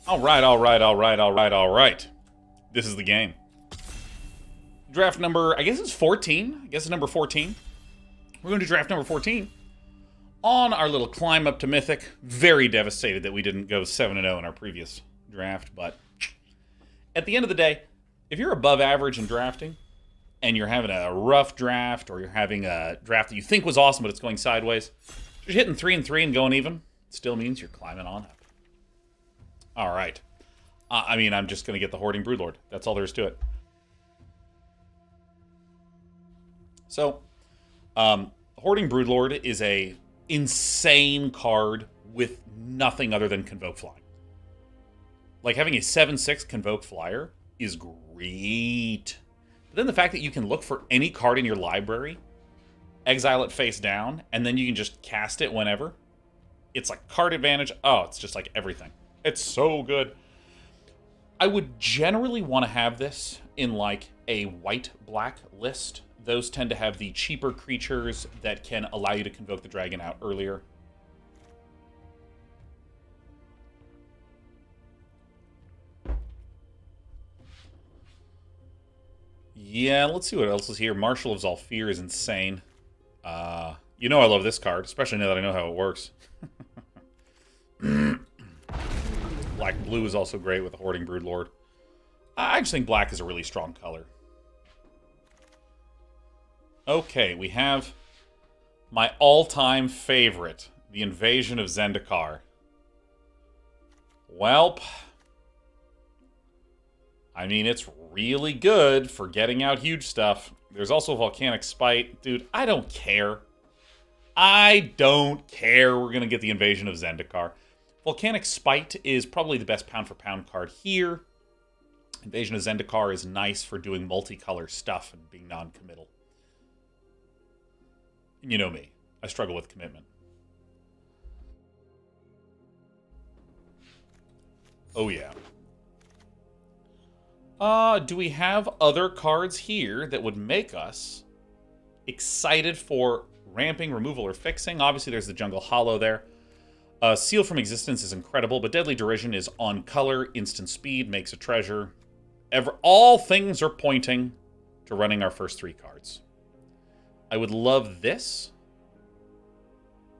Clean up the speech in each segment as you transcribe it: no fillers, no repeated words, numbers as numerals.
All right, all right, all right, all right, all right. This is the game. Draft number, I guess it's 14. I guess it's number 14. We're going to draft number 14 on our little climb up to Mythic. Very devastated that we didn't go 7-0 in our previous draft, but at the end of the day, if you're above average in drafting and you're having a rough draft, or you're having a draft that you think was awesome but it's going sideways, just hitting 3 and 3 and going even still means you're climbing on up. All right. I mean, I'm just going to get the Hoarding Broodlord. That's all there is to it. So, Hoarding Broodlord is a insane card with nothing other than Convoke Flying. Like, having a 7/6 Convoke Flyer is great. But then the fact that you can look for any card in your library, exile it face down, and then you can just cast it whenever. It's like card advantage. Oh, it's just like everything. It's so good. I would generally want to have this in like a white-black list. Those tend to have the cheaper creatures that can allow you to convoke the dragon out earlier. Yeah, let's see what else is here. Marshal of Zalfir is insane. You know I love this card, especially now that I know how it works. Black-blue is also great with the Hoarding Broodlord. I just think black is a really strong color. Okay, we have my all-time favorite, the Invasion of Zendikar. Welp. I mean, it's really good for getting out huge stuff. There's also Volcanic Spite. Dude, I don't care. I don't care. We're going to get the Invasion of Zendikar. Volcanic Spite is probably the best pound-for-pound card here. Invasion of Zendikar is nice for doing multicolor stuff and being non-committal. And you know me. I struggle with commitment. Oh, yeah. Do we have other cards here that would make us excited for ramping, removal, or fixing? Obviously, there's the Jungle Hollow there. Seal from Existence is incredible, but Deadly Derision is on color, instant speed, makes a treasure. All things are pointing to running our first 3 cards. I would love this.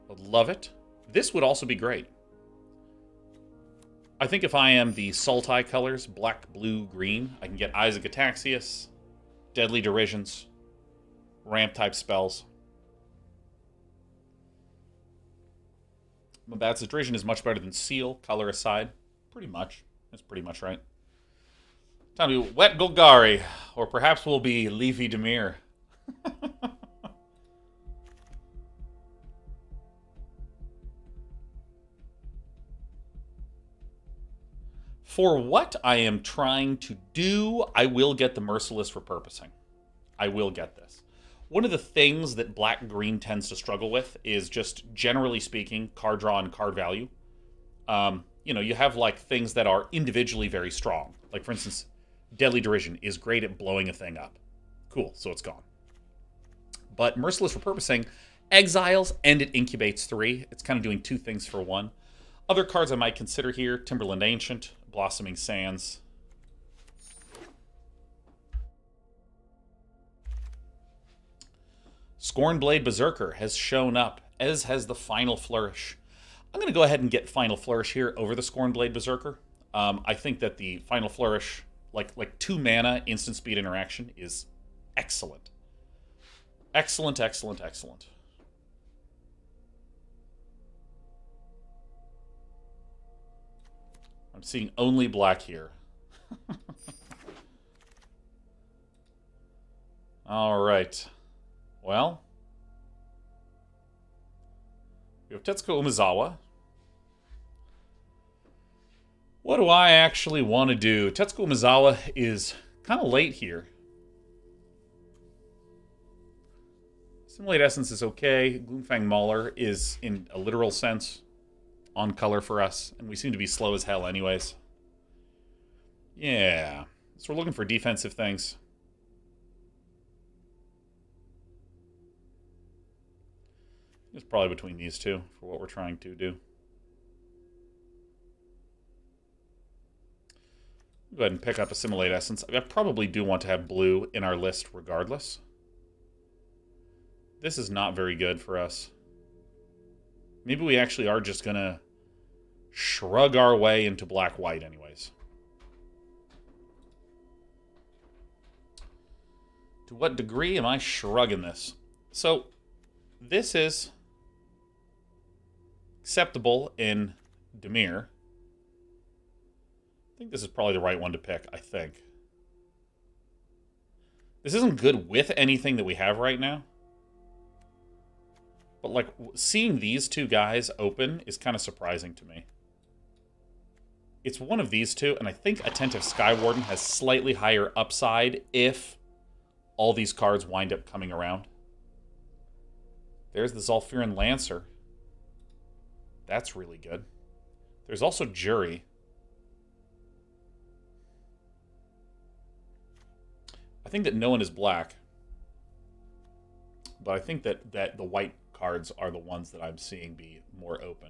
I would love it. This would also be great. I think if I am the Sultai colors, black, blue, green, I can get Eyes of Gataxias, Deadly Derisions, ramp-type spells. Mabat's Derision is much better than Seal, color aside. Pretty much. That's pretty much right. Time to be Wet Golgari, or perhaps we'll be Leafy Demir. For what I am trying to do, I will get the Merciless Repurposing. I will get this. One of the things that black-green tends to struggle with is just, generally speaking, card draw and card value. You know, you have, like, things that are individually very strong. Like, for instance, Deadly Derision is great at blowing a thing up. Cool, so it's gone. But Merciless Repurposing exiles and it incubates 3. It's kind of doing 2 things for 1. Other cards I might consider here, Timberland Ancient, Blossoming Sands. Scornblade Berserker has shown up, as has the Final Flourish. I'm going to go ahead and get Final Flourish here over the Scornblade Berserker. I think that the Final Flourish, like 2 mana instant speed interaction, is excellent. Excellent, excellent, excellent. I'm seeing only black here. All right. Well, we have Tetsuko Umezawa. What do I actually want to do? Tetsuko Umezawa is kind of late here. Simulate Essence is okay. Gloomfang Mauler is, in a literal sense, on color for us, and we seem to be slow as hell anyways. Yeah, so we're looking for defensive things. It's probably between these two for what we're trying to do. Go ahead and pick up Assimilate Essence. I probably do want to have blue in our list regardless. This is not very good for us. Maybe we actually are just going to shrug our way into black-white anyways. To what degree am I shrugging this? So, this is acceptable in Dimir. I think this is probably the right one to pick, I think. This isn't good with anything that we have right now. But, like, seeing these two guys open is kind of surprising to me. It's one of these two, and I think Attentive Skywarden has slightly higher upside if all these cards wind up coming around. There's the Zolfiran Lancer. That's really good. There's also Jury. I think that no one is black. But I think that the white cards are the ones that I'm seeing be more open.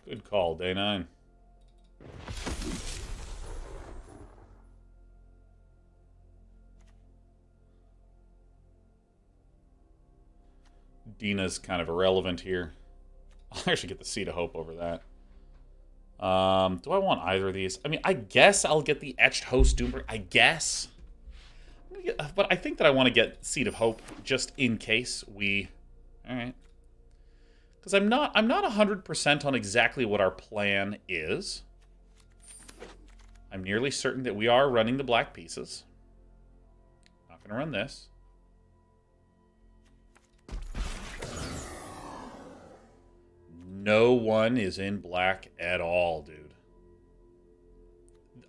Good call, day 9. Dina's kind of irrelevant here. I'll actually get the Seed of Hope over that. Do I want either of these? I mean, I guess I'll get the Etched Host Doombringer. I guess. But I think that I want to get Seed of Hope just in case we... Alright. Because I'm not 100% on exactly what our plan is. I'm nearly certain that we are running the black pieces. Not going to run this. No one is in black at all, dude.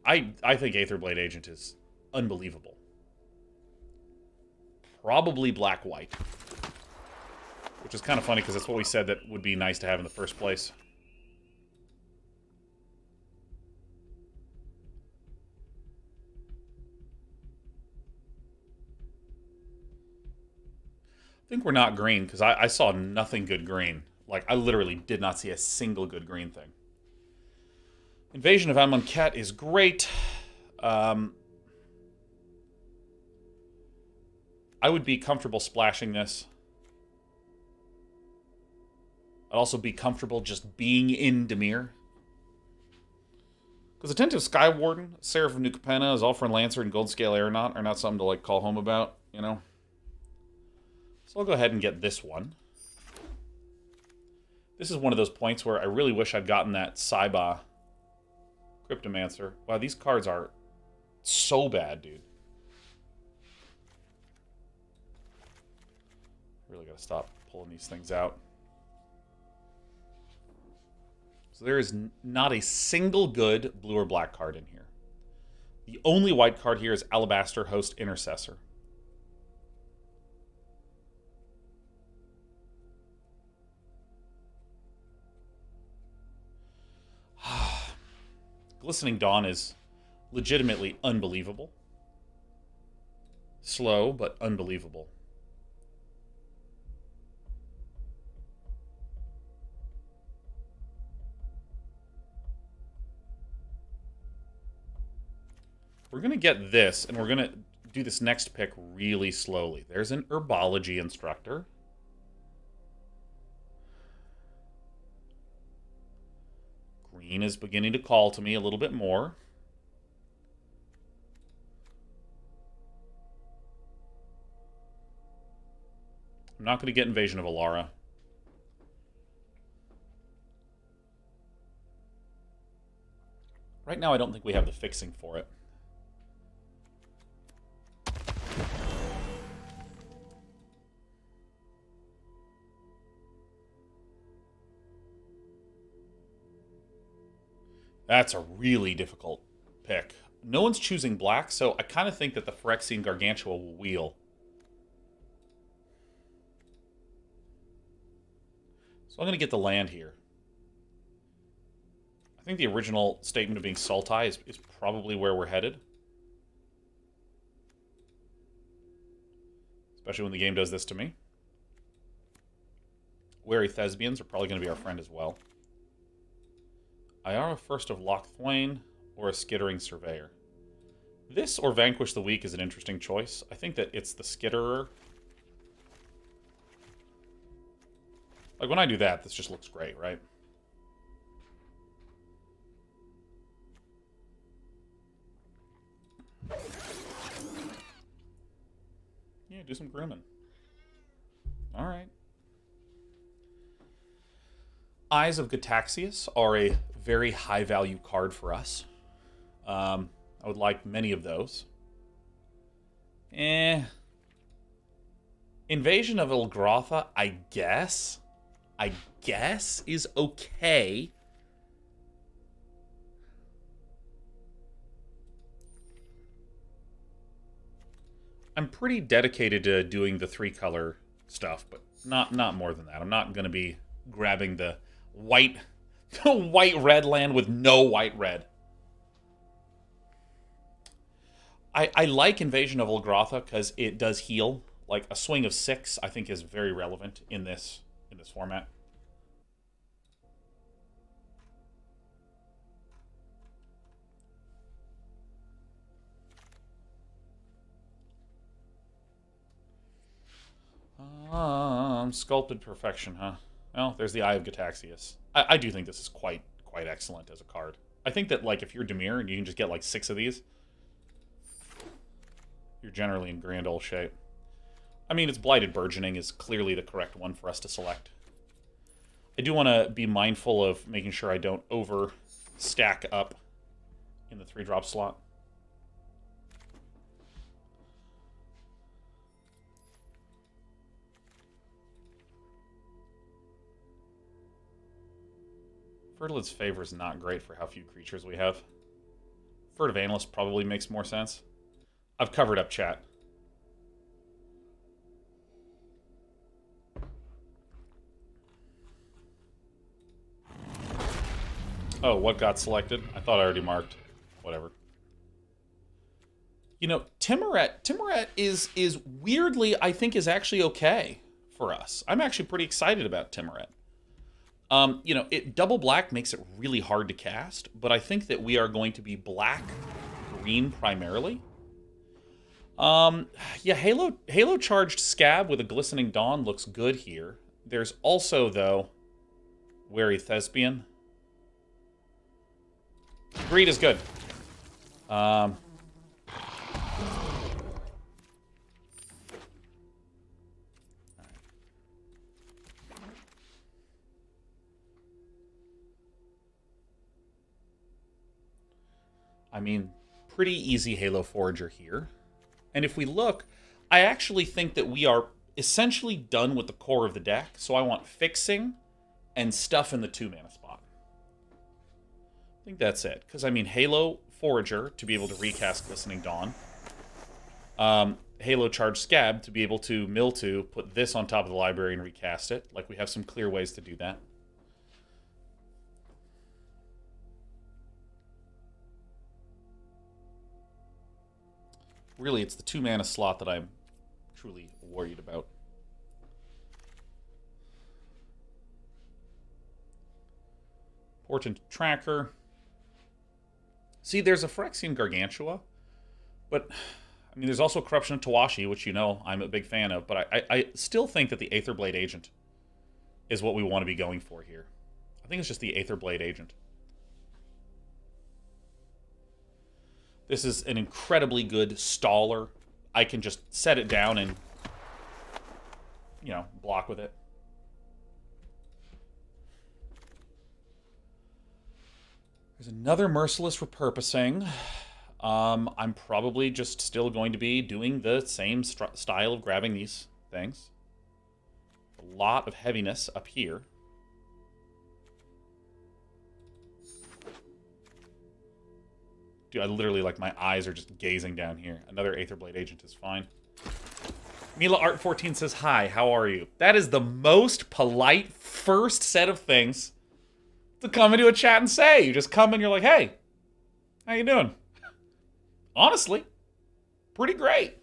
I think Aetherblade Agent is unbelievable. Probably black-white. Which is kind of funny because that's what we said that would be nice to have in the first place. I think we're not green because I saw nothing good green. Like, I literally did not see a single good green thing. Invasion of Amonkhet is great. I would be comfortable splashing this. I'd also be comfortable just being in Dimir. Because Attentive Skywarden, Seraph of New Capenna, Zolfiran Lancer, and Goldscale Aeronaut are not something to, like, call home about, you know? So I'll go ahead and get this one. This is one of those points where I really wish I'd gotten that Saiba Cryptomancer. Wow, these cards are so bad, dude. Really gotta stop pulling these things out. So there is not a single good blue or black card in here. The only white card here is Alabaster Host Intercessor. Glistening Dawn is legitimately unbelievable. Slow, but unbelievable. We're going to get this, and we're going to do this next pick really slowly. There's an Herbology Instructor. Green is beginning to call to me a little bit more. I'm not going to get Invasion of Alara. Right now, I don't think we have the fixing for it. That's a really difficult pick. No one's choosing black, so I kind of think that the Phyrexian Gargantua will wheel. So I'm going to get the land here. I think the original statement of being Sultai is probably where we're headed. Especially when the game does this to me. Wary Thespians are probably going to be our friend as well. Iara First of Lochthwain or a Skittering Surveyor. This or Vanquish the Weak is an interesting choice. I think that it's the Skitterer. Like, when I do that, this just looks great, right? Yeah, do some Grimmin. Alright. Eyes of Gataxius are a very high-value card for us. I would like many of those. Invasion of Ilgrotha, I guess, is okay. I'm pretty dedicated to doing the 3-color stuff, but not more than that. I'm not going to be grabbing the white red land with no white red. I like Invasion of Ilgrotha because it does heal. Like a swing of 6, I think is very relevant in this format. Sculpted Perfection, huh? Well, there's the Eye of Gataxius. I do think this is quite excellent as a card. I think that, like, if you're Dimir and you can just get, like, 6 of these, you're generally in grand old shape. I mean, it's Blighted Burgeoning is clearly the correct one for us to select. I do want to be mindful of making sure I don't over-stack up in the 3-drop slot. Fertilid's Favor is not great for how few creatures we have. Furtive Analyst probably makes more sense. I've covered up chat. Oh, what got selected? I thought I already marked. Whatever. You know, Timoret is weirdly, I think, is actually okay for us. I'm actually pretty excited about Timoret. You know, double black makes it really hard to cast, but I think that we are going to be black-green primarily. Yeah, Halo charged Scab with a Glistening Dawn looks good here. There's also, though, Wary Thespian. Greed is good. I mean, pretty easy Halo Forager here. And if we look, I actually think that we are essentially done with the core of the deck. So I want fixing and stuff in the 2-mana spot. I think that's it. Because, I mean, Halo Forager to be able to recast Glistening Dawn. Halo Charge Scab to be able to mill 2, put this on top of the library and recast it. Like, we have some clear ways to do that. Really, it's the 2-mana slot that I'm truly worried about. Portent Tracker. See, there's a Phyrexian Gargantua, but, I mean, there's also Corruption of Tawashi, which you know I'm a big fan of, but I still think that the Aetherblade Agent is what we want to be going for here. I think it's just the Aetherblade Agent. This is an incredibly good staller. I can just set it down and, you know, block with it. There's another Merciless Repurposing. I'm probably just still going to be doing the same style of grabbing these things. A lot of heaviness up here. Dude, I literally, like, my eyes are just gazing down here. Another Aetherblade Agent is fine. Mila Art 14 says, hi, how are you? That is the most polite first set of things to come into a chat and say. You just come and you're like, hey, how you doing? Honestly, pretty great.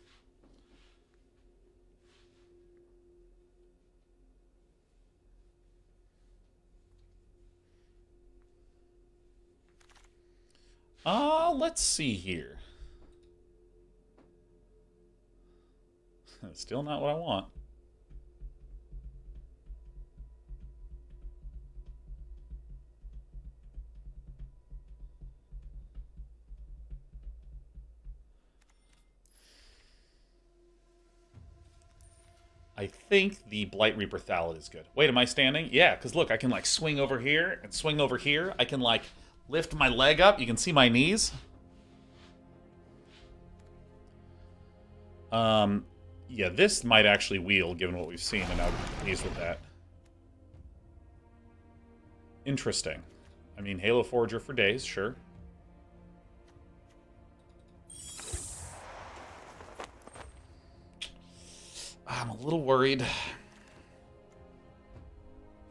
Let's see here. Still not what I want. I think the Blight Reaper Thallid is good. Wait, am I standing? Yeah, because look, I can like swing over here and swing over here. I can like lift my leg up. You can see my knees. Yeah, this might actually wheel, given what we've seen, and I would be pleased with that. Interesting. I mean, Halo Forager for days, sure. I'm a little worried.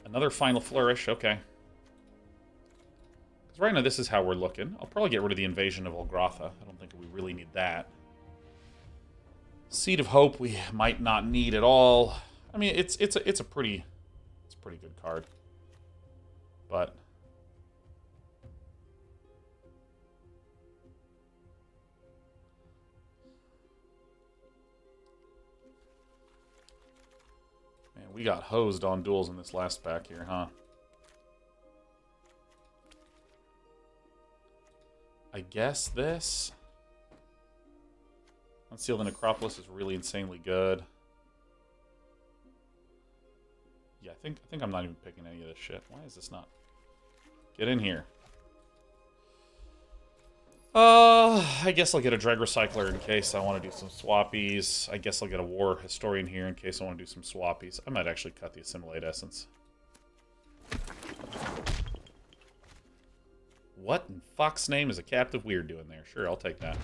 Another Final Flourish, okay. Because right now this is how we're looking. I'll probably get rid of the Invasion of Olgratha. I don't think we really need that. Seed of Hope we might not need at all. I mean, it's a pretty good card. But man, we got hosed on duels in this last pack here, huh? I guess this. Unseal the Necropolis is really insanely good. Yeah, I think I'm not even picking any of this shit. Why is this not? Get in here. I guess I'll get a Dreg Recycler in case I want to do some swappies. I guess I'll get a War Historian here in case I want to do some swappies. I might actually cut the Assimilate Essence. What in fuck's name is a Captive Weird doing there? Sure, I'll take that.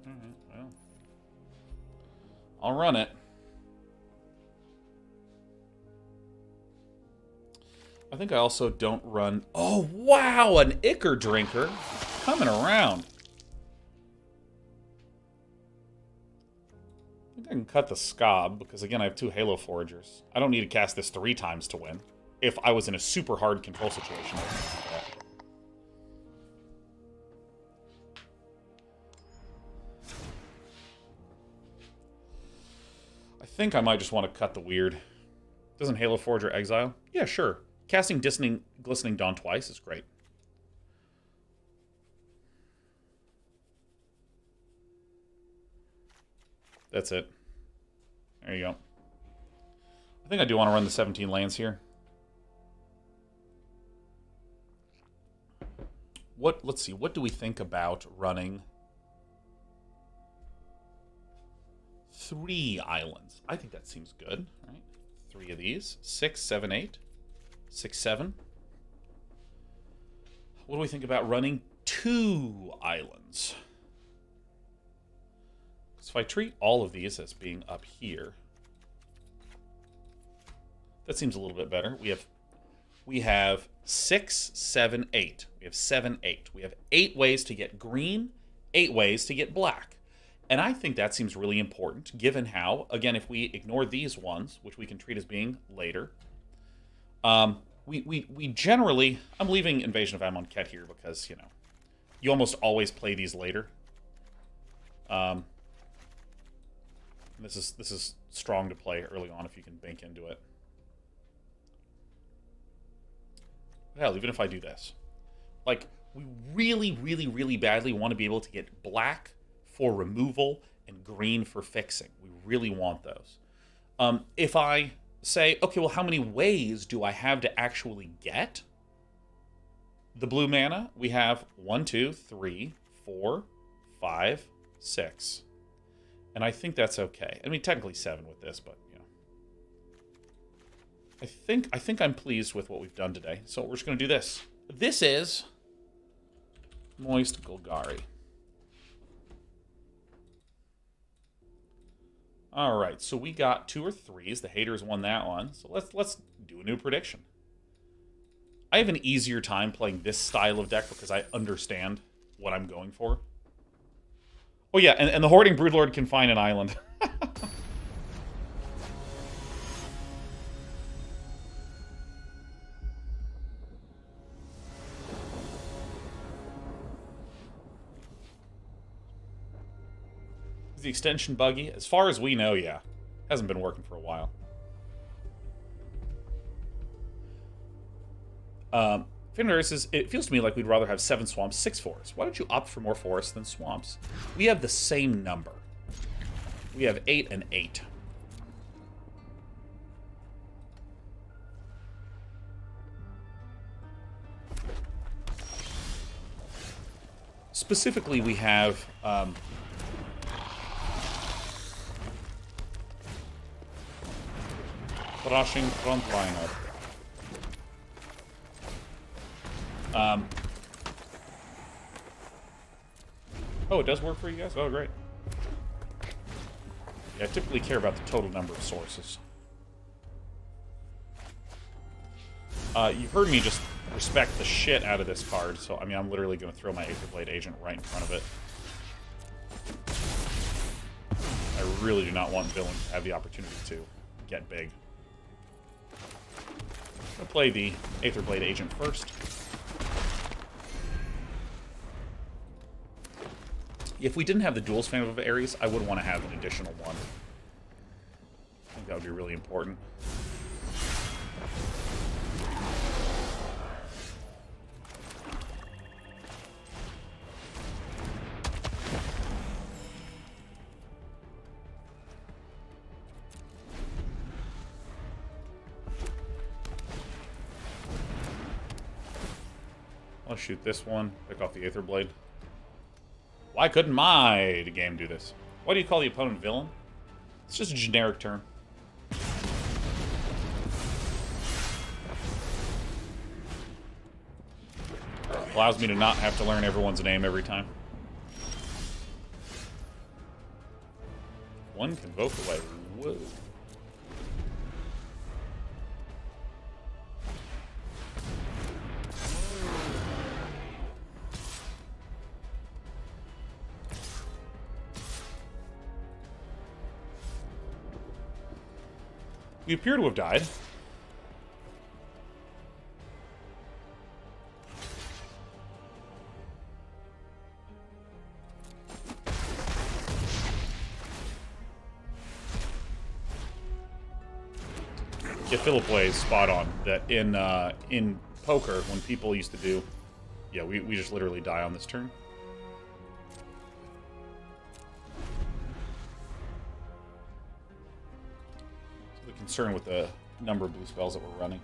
Alright, well. I'll run it. I think I also don't run... Oh, wow! An Ichor Drinker coming around. I think I can cut the Scob, because again, I have 2 Halo Foragers. I don't need to cast this 3 times to win. If I was in a super hard control situation, I would do that. I think I might just want to cut the weird. Doesn't Halo Forager exile? Yeah, sure. Casting Glistening Dawn twice is great. That's it. There you go. I think I do want to run the 17 lands here. Let's see, what do we think about running 3 islands? I think that seems good, right? 3 of these. 6, 7, 8. 6, 7. What do we think about running 2 islands? So if I treat all of these as being up here, that seems a little bit better. We have 6, 7, 8. We have 7, 8. We have 8 ways to get green, 8 ways to get black. And I think that seems really important, given how, again, if we ignore these ones, which we can treat as being later, we generally... I'm leaving Invasion of Amonkhet here because, you know, you almost always play these later. This is strong to play early on if you can bank into it. Hell, even if I do this. Like, we really, really, really badly want to be able to get black for removal and green for fixing. We really want those. If I say, okay, well, how many ways do I have to actually get the blue mana? We have 1, 2, 3, 4, 5, 6. And I think that's okay. I mean, technically 7 with this, but, you know. I think I'm pleased with what we've done today. So we're just going to do this. This is Moist Golgari. All right, so we got 2 or 3s. The haters won that one. So let's do a new prediction. I have an easier time playing this style of deck because I understand what I'm going for. Oh yeah, and the Hoarding Broodlord can find an island. Is the extension buggy? As far as we know, yeah. Hasn't been working for a while. Fender says, it feels to me like we'd rather have 7 swamps, 6 forests. Why don't you opt for more forests than swamps? We have the same number. We have 8 and 8. Specifically, we have Rushing Frontliner. Oh, it does work for you guys? Oh, great. Yeah, I typically care about the total number of sources. You've heard me just respect the shit out of this card, so, I mean, I'm literally going to throw my Aetherblade Agent right in front of it. I really do not want Villain to have the opportunity to get big. I'm going to play the Aetherblade Agent first. If we didn't have the Duels Fan of Ares, I would want to have an additional one. I think that would be really important. I'll shoot this one, pick off the Aetherblade. Why couldn't my game do this? Why do you call the opponent villain? It's just a generic term. Allows me to not have to learn everyone's name every time. One convoke away. Whoa. We appear to have died. Yeah, Philip is spot on. That in poker, when people used to do, yeah, we just literally die on this turn. Concerned with the number of blue spells that we're running.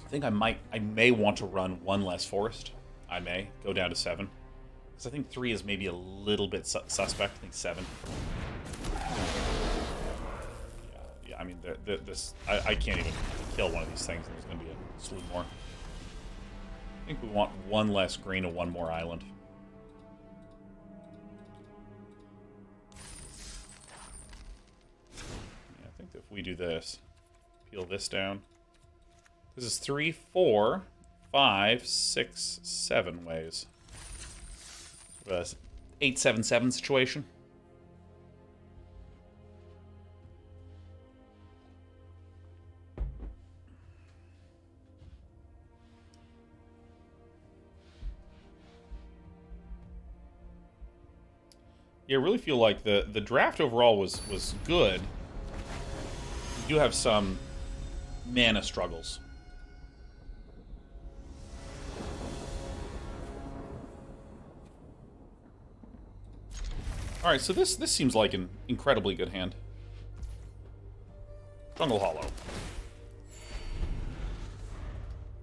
I think I may want to run one less forest. I may go down to 7 because I think 3 is maybe a little bit suspect. I think 7. Yeah. I mean, I can't even kill one of these things. There's going to be a slew more. I think we want one less green and one more island. If we do this, peel this down. This is 3, 4, 5, 6, 7 ways. 8-7-7 situation. Yeah, I really feel like the draft overall was good. We do have some mana struggles. Alright, so this seems like an incredibly good hand. Jungle Hollow.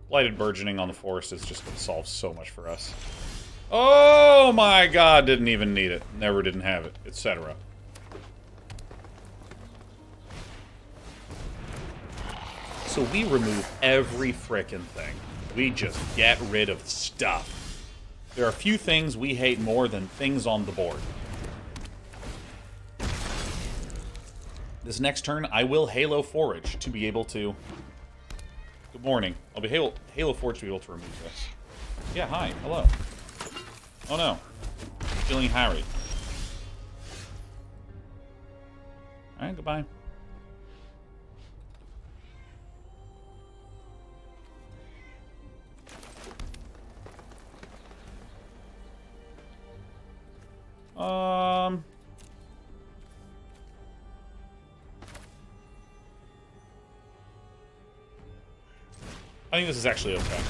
Blighted Burgeoning on the Forest is just going to solve so much for us. Oh my god, didn't even need it. Never didn't have it, etc. So we remove every frickin' thing. We just get rid of stuff. There are few things we hate more than things on the board. This next turn, I will Halo Forage to be able to... Good morning. I'll be Halo Forge to be able to remove this. Yeah, hi. Hello. Oh no. Feeling harried. Alright, goodbye. I think this is actually okay.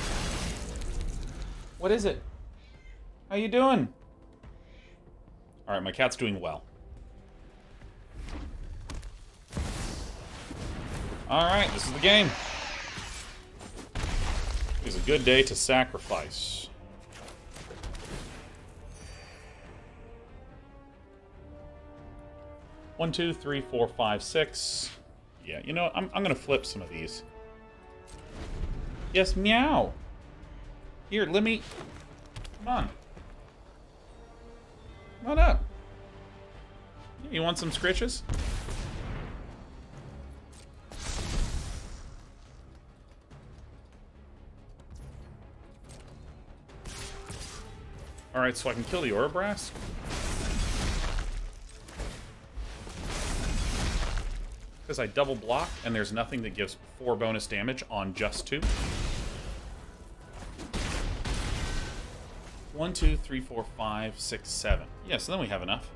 What is it? How you doing? Alright, my cat's doing well. Alright, this is the game. It's a good day to sacrifice. One, two, three, four, five, six. Yeah, you know what? I'm gonna flip some of these. Yes, meow. Here, let me... Come on. Come on up. You want some scritches? Alright, so I can kill the Ourobrask. Because I double block, and there's nothing that gives 4 bonus damage on just 2. 1, 2, 3, 4, 5, 6, 7. Yeah, so then we have enough.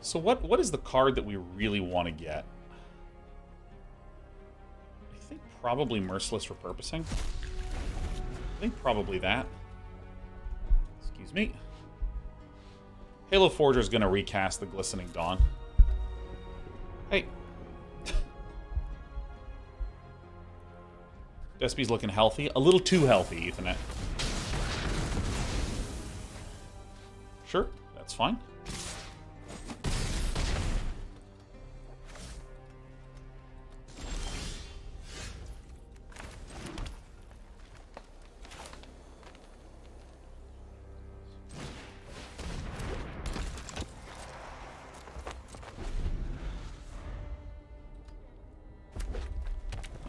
So what is the card that we really want to get? I think probably Merciless Repurposing. I think probably that. Excuse me. Halo Forger is going to recast the Glistening Dawn. Hey. Despy's looking healthy. A little too healthy, Ethernet. Sure, that's fine.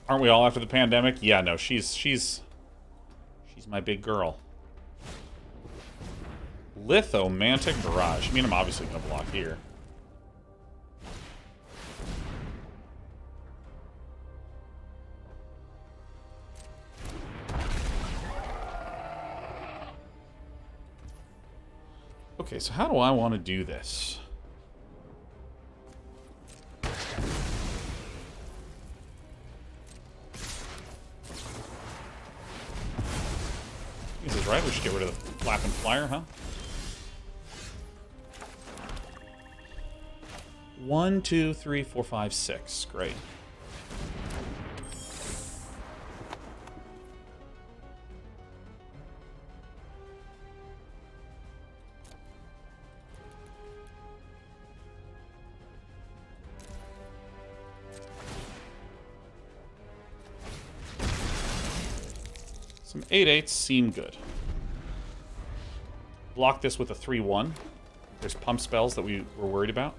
Aren't we all after the pandemic? Yeah, no, she's my big girl. Lithomantic Barrage. I mean, I'm obviously going to block here. Okay, so how do I want to do this? This is right, we should get rid of the Flap and Flyer, huh? 1, 2, 3, 4, 5, 6. Great. Some 8/8s seem good. Block this with a 3/1. There's pump spells that we were worried about.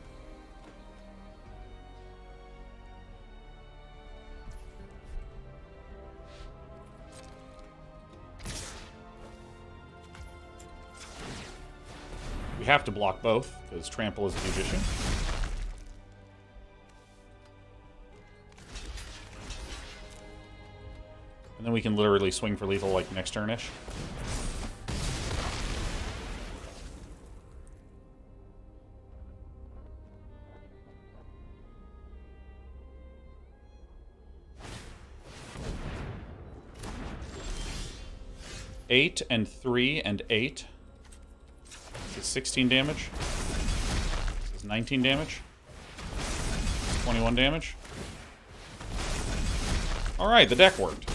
We have to block both, because Trample is a huge issue. And then we can literally swing for lethal like next turn-ish. Eight and 3 and 8. This is 16 damage. This is 19 damage. 21 damage. Alright, the deck worked.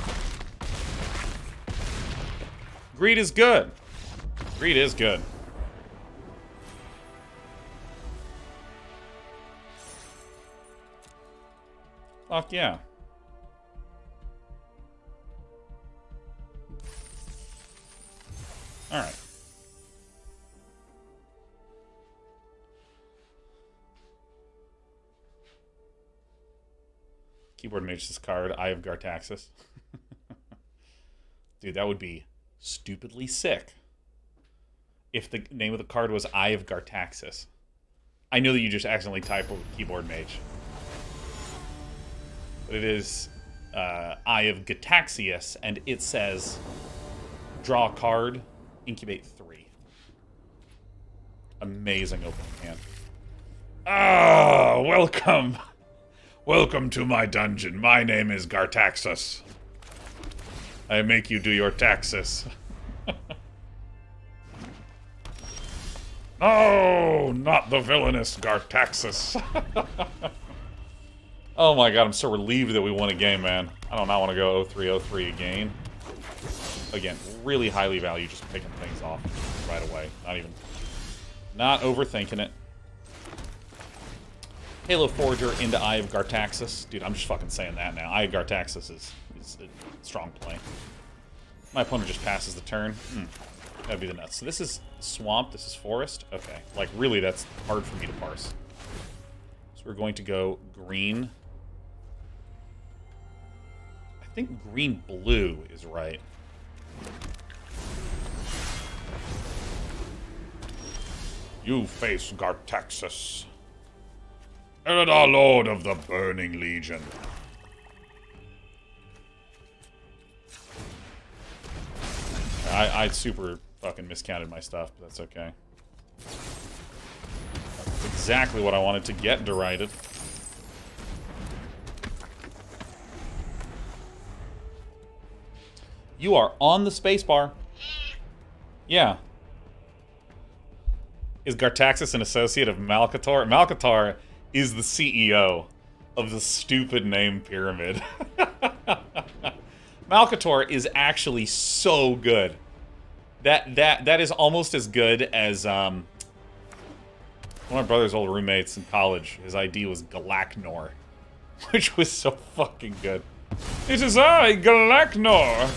Greed is good. Greed is good. Fuck yeah. Alright. Keyboard Mage's card, Eye of Gartaxis. Dude, that would be stupidly sick if the name of the card was Eye of Gartaxis. I know that you just accidentally typed Keyboard Mage. But it is Eye of Gataxius, and it says, draw a card, incubate 3. Amazing opening hand. Ah, welcome. Welcome to my dungeon. My name is Gartaxus. I make you do your taxes. Oh, not the villainous Gartaxus. Oh my god, I'm so relieved that we won a game, man. I do not want to go 0-3-0-3 again. Again, really highly value just picking things off right away. Not overthinking it. Halo Forager into Eye of Gartaxus. Dude, I'm just fucking saying that now. Eye of Gartaxus is a strong play. My opponent just passes the turn. That'd be the nuts. So this is swamp, this is forest. Okay, like really that's hard for me to parse. So we're going to go green. I think green-blue is right. You face Gartaxus, Eredar, Lord of the Burning Legion. I super fucking miscounted my stuff, but that's okay. That's exactly what I wanted to get derided. You are on the spacebar. Yeah. Is Gartaxus an associate of Malcator? Malcator is the CEO of the stupid name pyramid. Malcator is actually so good. That is almost as good as one of my brother's old roommates in college. His ID was Galacnor, which was so fucking good. It is I, Galacnor.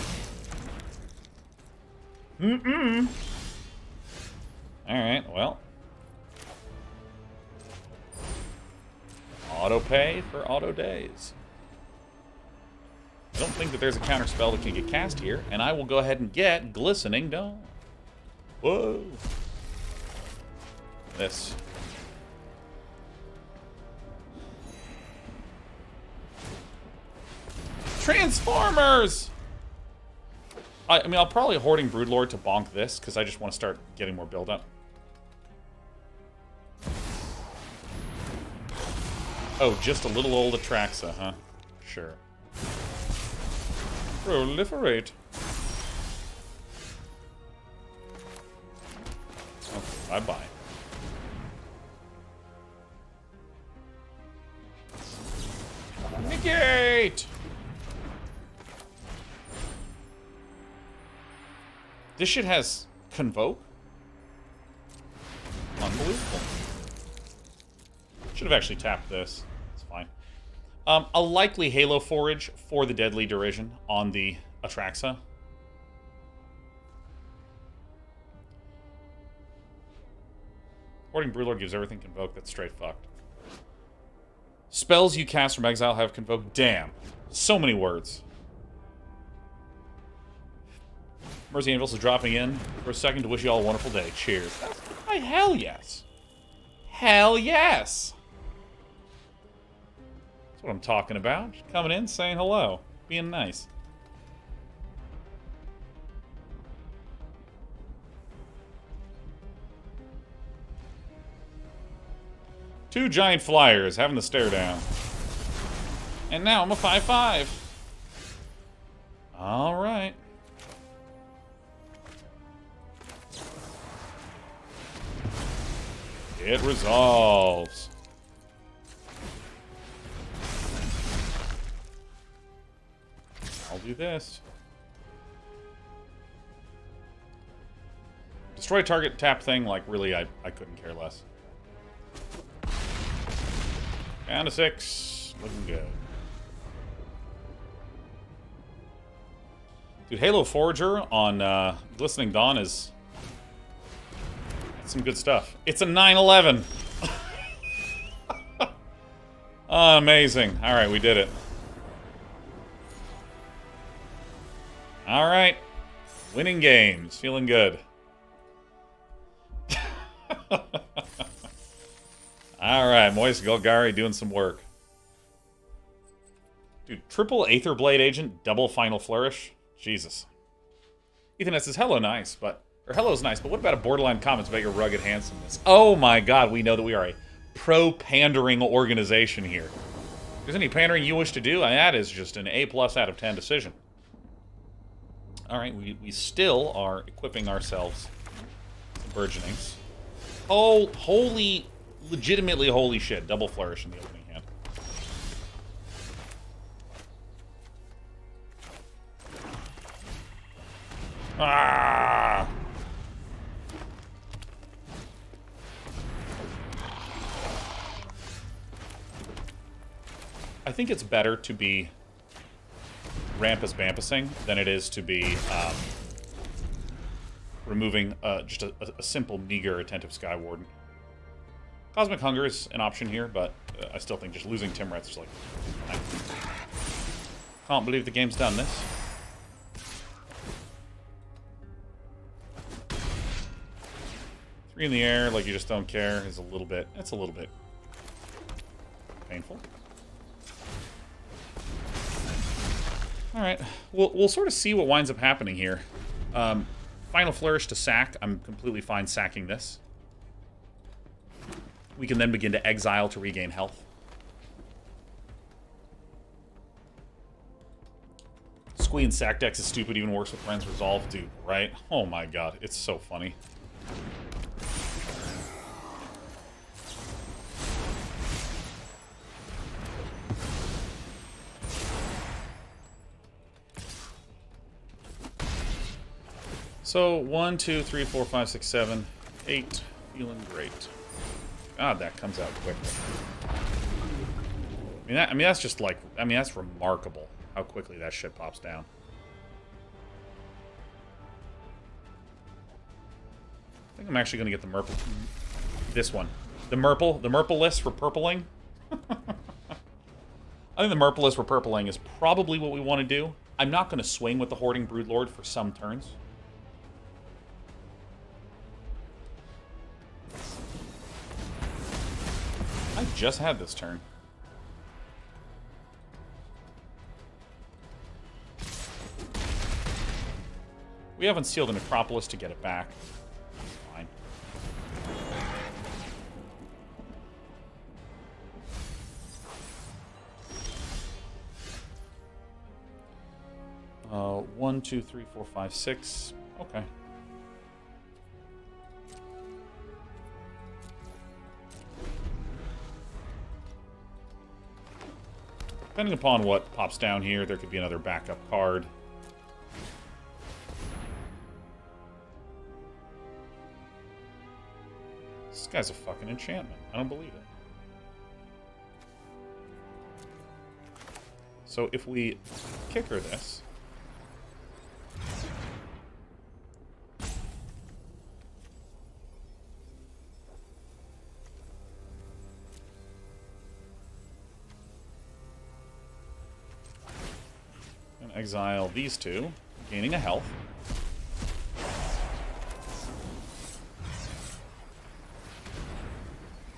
Alright, well. Auto pay for auto days. I don't think that there's a counter spell that can get cast here, and I will go ahead and get Glistening Dawn. Whoa. This. Transformers! I mean, I'll probably Hoarding Broodlord to bonk this, because I just want to start getting more build-up. Oh, just a little old Atraxa, huh? Sure. Proliferate. Okay, bye-bye. Negate! This shit has Convoke? Unbelievable. Should have actually tapped this. It's fine. A likely Halo Forage for the Deadly Derision on the Atraxa. Hoarding Broodlord gives everything Convoke. That's straight fucked. Spells you cast from exile have Convoke. Damn. So many words. Mercy Anvils is dropping in for a second to wish you all a wonderful day. Cheers. Why, hell yes. Hell yes. That's what I'm talking about. Just coming in, saying hello. Being nice. Two giant flyers having the stare down. And now I'm a 5/5. Alright. It resolves. I'll do this. Destroy target tap thing, like really, I couldn't care less. Down to 6. Looking good. Dude, Halo Forager on Glistening Dawn is some good stuff. It's a 9/11. Oh, amazing. Alright, we did it. Alright. Winning games. Feeling good. Alright, Moist Golgari doing some work. Dude, triple Aether Blade Agent, double Final Flourish? Jesus. Ethan says, hello, nice, but... Or hello's nice, but what about a borderline comments about your rugged handsomeness? Oh my god, we know that we are a pro-pandering organization here. If there's any pandering you wish to do, that is just an A+ out of 10 decision. Alright, we still are equipping ourselves some Burgeonings. Oh, holy... Legitimately holy shit. Double Flourish in the opening hand. Ah! I think it's better to be Rampus Bampusing than it is to be removing just a simple, meager, Attentive Sky Warden. Cosmic Hunger is an option here, but I still think just losing Timrets is like... I can't believe the game's done this. Three in the air, like you just don't care, is a little bit... It's a little bit painful. Alright, we'll sort of see what winds up happening here. Final Flourish to sack. I'm completely fine sacking this. We can then begin to exile to regain health. Squee and sack decks is stupid, even works with Friends Resolve, dude, right? Oh my god, it's so funny. So, 1, 2, 3, 4, 5, 6, 7, 8. Feeling great. God, that comes out quickly. I mean, that's just like... I mean, that's remarkable how quickly that shit pops down. I think I'm actually going to get the Merple... This one. The Merple list for purpling. I think the Merple list for purpling is probably what we want to do. I'm not going to swing with the Hoarding Broodlord for some turns. I just had this turn. We haven't sealed a Necropolis to get it back. That's fine. One, two, three, four, five, six. Okay. Depending upon what pops down here, there could be another backup card. This guy's a fucking enchantment. I don't believe it. So if we kicker this... exile these two, gaining a health.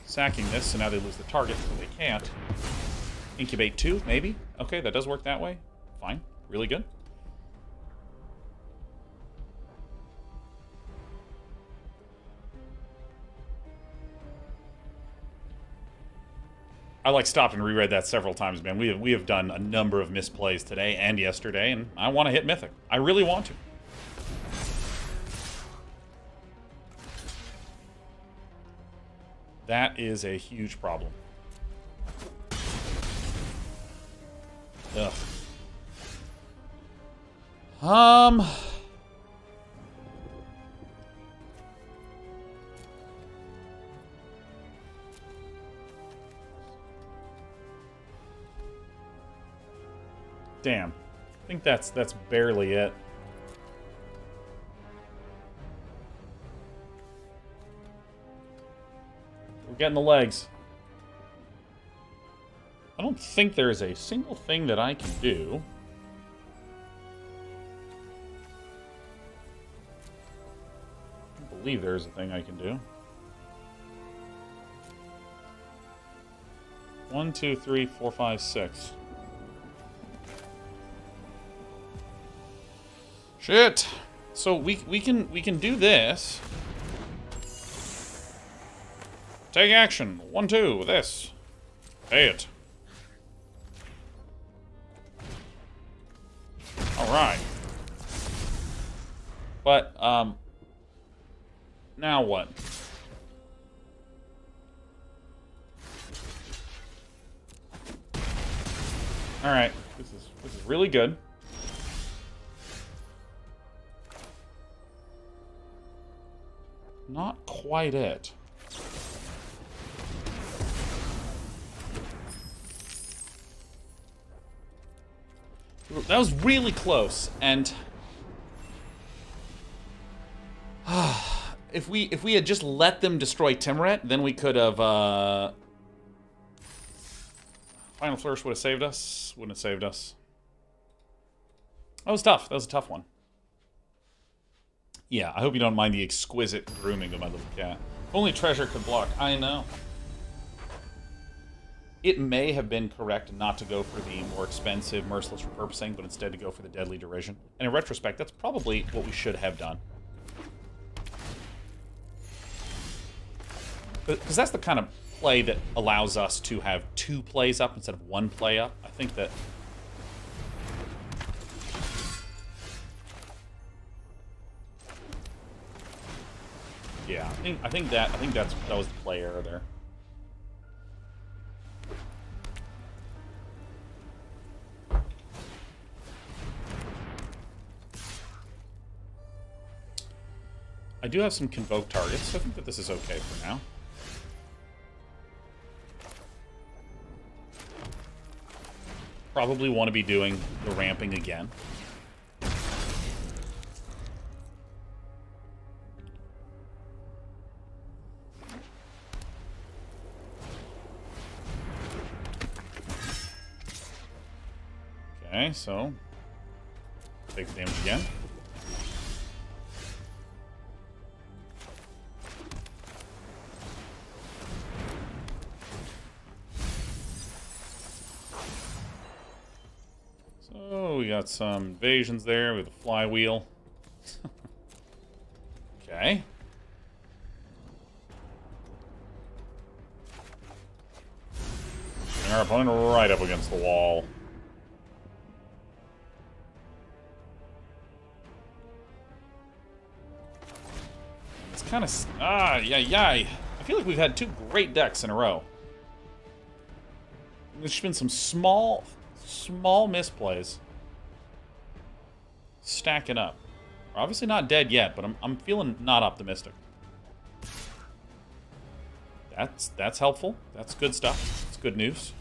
Sacking this, so now they lose the target, so they can't. Incubate 2, maybe? Okay, that does work that way. Fine. Really good. I stopped and reread that several times, man. We have done a number of misplays today and yesterday, and I want to hit Mythic. I really want to. That is a huge problem. Ugh. Damn. I think that's barely it. We're getting the legs. I don't think there is a single thing that I can do. I don't believe there is a thing I can do. 1, 2, 3, 4, 5, 6. Shit. So we can do this. Take action. 1-2. This. Pay it. All right. But now what? All right. This is really good. Not quite it. That was really close, and if we had just let them destroy Timoret, then we could have Final Flourish would have saved us. Wouldn't have saved us. That was tough. That was a tough one. Yeah, I hope you don't mind the exquisite grooming of my little cat. If only Treasure could block. I know. It may have been correct not to go for the more expensive Merciless Repurposing, but instead to go for the Deadly Derision. And in retrospect, that's probably what we should have done. Because that's the kind of play that allows us to have 2 plays up instead of 1 play up. I think that... Yeah, I think that was the play error there. I do have some convoke targets, so I think that this is okay for now. Probably want to be doing the ramping again. Okay, so take the damage again. So we got some invasions there with a flywheel. Okay. Bring our opponent right up against the wall. It's kind of... I feel like we've had 2 great decks in a row. There's been some small misplays. Stacking up. We're obviously not dead yet, but I'm feeling not optimistic. That's helpful. That's good stuff. It's good news.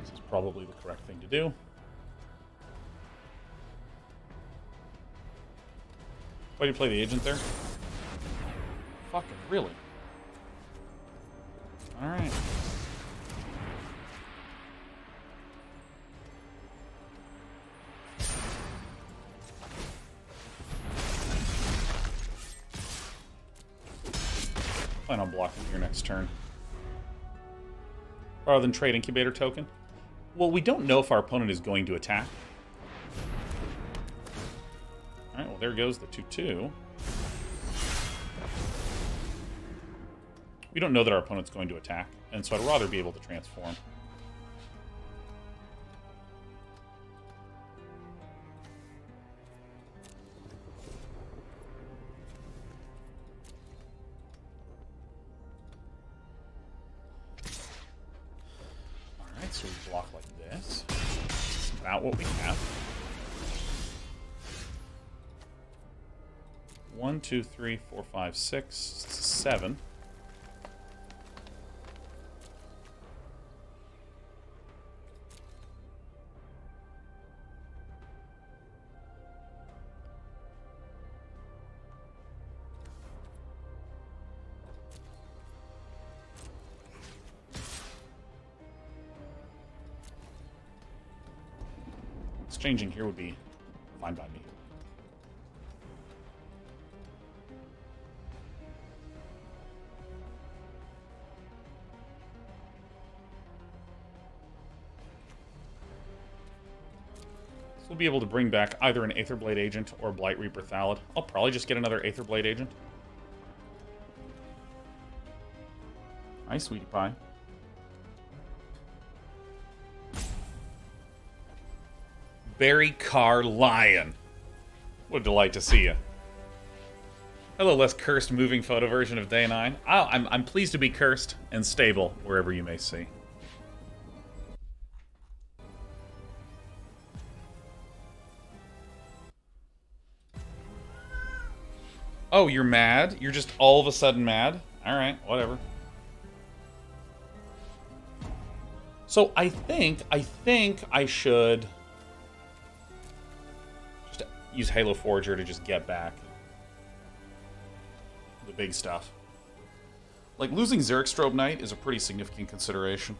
This is probably the correct thing to do. Why do you play the agent there? Fucking really? Alright. Plan on blocking your next turn. Rather than trade incubator token? Well, we don't know if our opponent is going to attack. Alright, well there goes the 2-2. We don't know that our opponent's going to attack, and so I'd rather be able to transform. Alright, so we block like this. That's about what we have. 1, 2, 3, 4, 5, 6, 7. Exchanging here would be fine by me. So we'll be able to bring back either an Aetherblade Agent or Blight Reaper Thallid. I'll probably just get another Aetherblade Agent. Hi, sweetie pie. Barry Carr Lion. What a delight to see you. Hello, less cursed moving photo version of Day 9. Oh, I'm pleased to be cursed and stable wherever you may see. Oh, you're mad? You're just all of a sudden mad? Alright, whatever. So I think I should just use Halo Forger to just get back the big stuff. Like, losing Xeric Strobe Knight is a pretty significant consideration.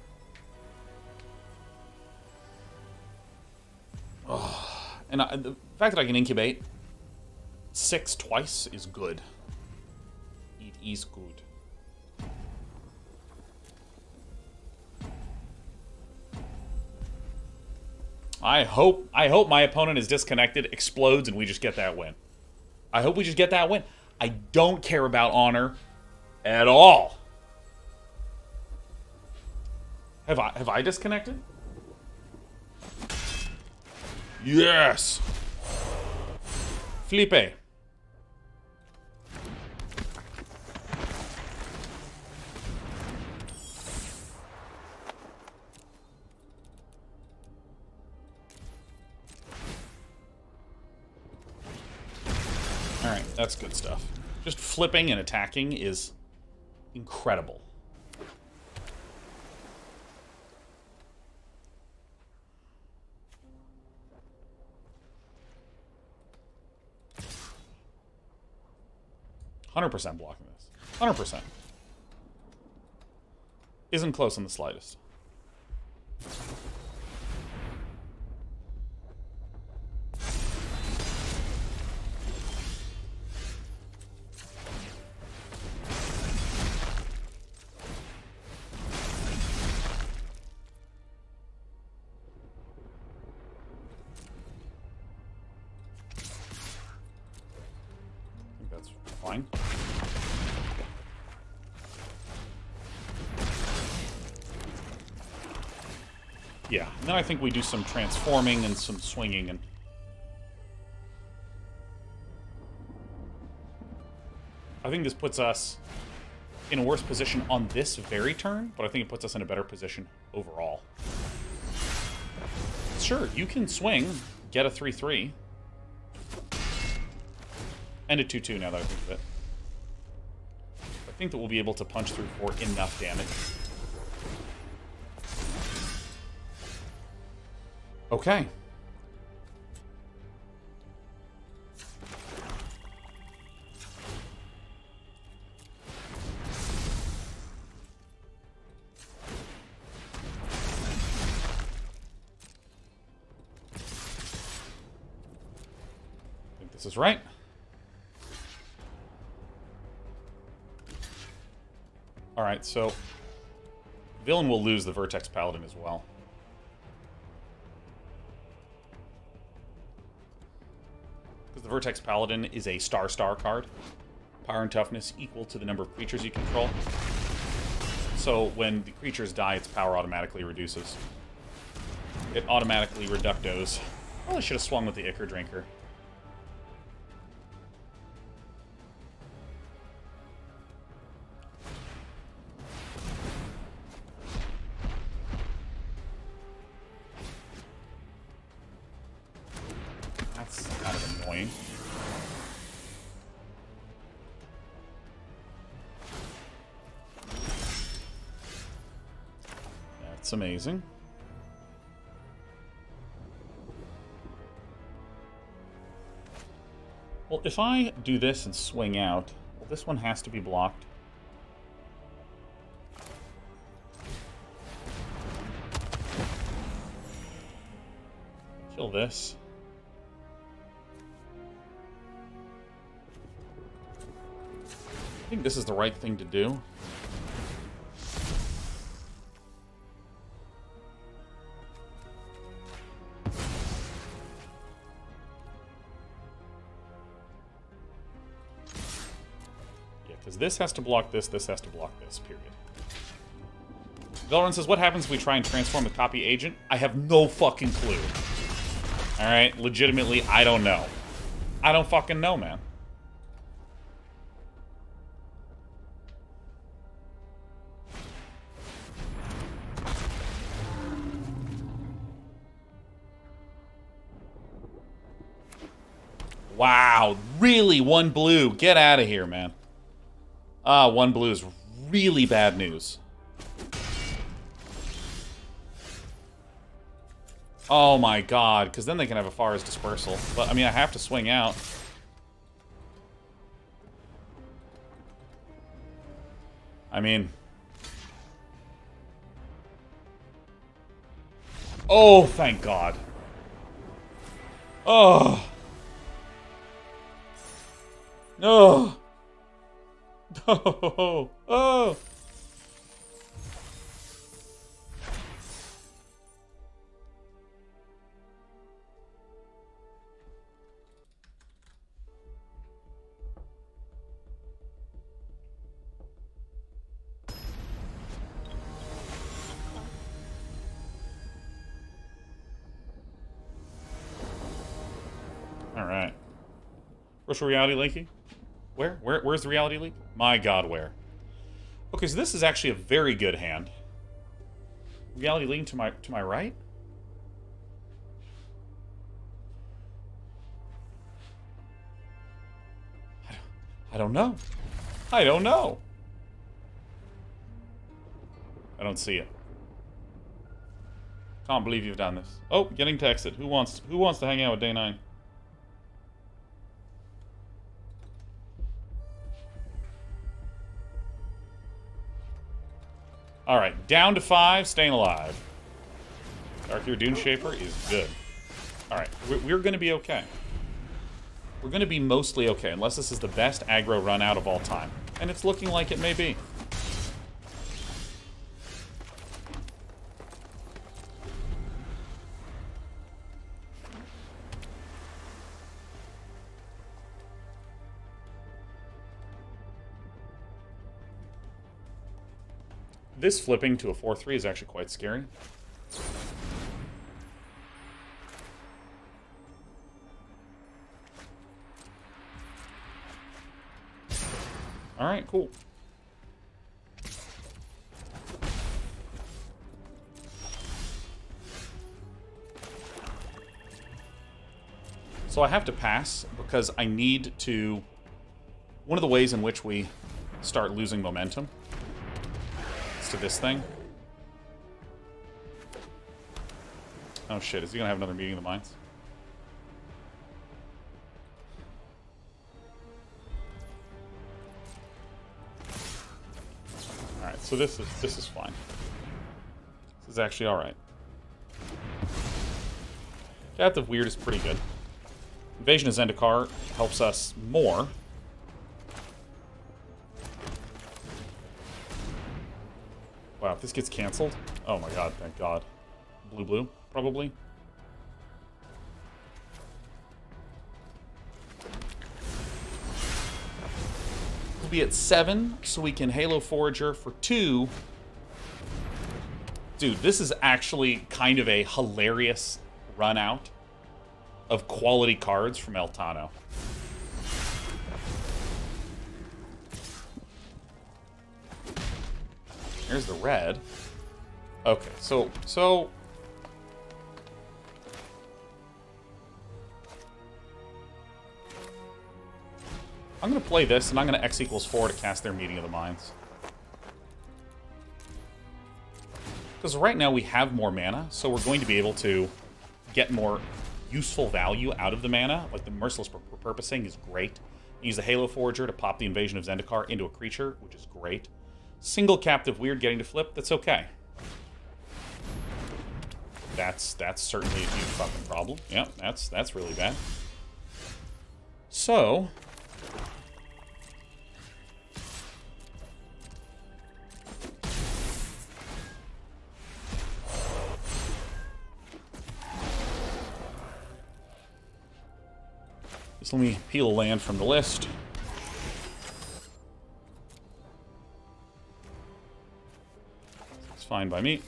Oh, and the fact that I can incubate 6 twice is good. It is good. I hope my opponent is disconnected, explodes, and we just get that win. I hope we just get that win. I don't care about honor at all. Have I disconnected? Yes. Felipe. Alright, that's good stuff. Just flipping and attacking is incredible. %100% blocking this. 100%. Isn't close in the slightest. Fine. Yeah, and then I think we do some transforming and some swinging, and I think this puts us in a worse position on this very turn, but I think it puts us in a better position overall. Sure, you can swing, get a 3/3. And a 2/2 now that I think of it. I think that we'll be able to punch through for enough damage. Okay. I think this is right. Alright, so villain will lose the Vertex Paladin as well. Because the Vertex Paladin is a star card. Power and toughness equal to the number of creatures you control. So when the creatures die, its power automatically reduces. It automatically reductos. Probably should have swung with the Ichor Drinker. That's kind of annoying. That's amazing. Well, if I do this and swing out, well, this one has to be blocked. Kill this. I think this is the right thing to do. Because this has to block this has to block this, period. Valorant says, what happens if we try and transform the copy agent? I have no fucking clue. Alright, legitimately, I don't know. I don't fucking know, man. Wow, really? One blue. Get out of here, man. One blue is really bad news. Oh my god, because then they can have a Far's Dispersal. But, I mean, I have to swing out. I mean... Oh, thank god. Oh. No. Oh. Oh. All right. Virtual reality leaky? Where? Where's the reality leak? My god, where? Okay, so this is actually a very good hand. Reality leaking to my right? I don't know. I don't know. I don't see it. Can't believe you've done this. Oh, getting texted. Who wants to hang out with Day 9? Alright, down to 5, staying alive. Dark-Ear Dune Shaper is good. Alright, we're going to be okay. We're going to be mostly okay, unless this is the best aggro run out of all time. And it's looking like it may be. This flipping to a 4-3 is actually quite scary. Alright, cool. So I have to pass because I need to... One of the ways in which we start losing momentum is to this thing. Oh shit, is he gonna have another meeting of the minds? Alright, so this is fine. This is actually alright. Captive Weird is pretty good. Invasion of Zendikar helps us more. Wow, if this gets cancelled... Oh my god, thank god. Blue, probably. We'll be at 7, so we can Halo Forager for 2. Dude, this is actually kind of a hilarious run out of quality cards from Eltano. Here's the red. Okay, so I'm gonna play this, and I'm gonna X equals 4 to cast their Meeting of the Minds. Because right now we have more mana, so we're going to be able to get more useful value out of the mana. Like the Merciless Repurposing is great. Use the Halo Forager to pop the Invasion of Zendikar into a creature, which is great. Single Captive Weird getting to flip, that's okay. That's certainly a huge fucking problem. Yeah, that's really bad. So... Just let me peel land from the list. It's fine by me.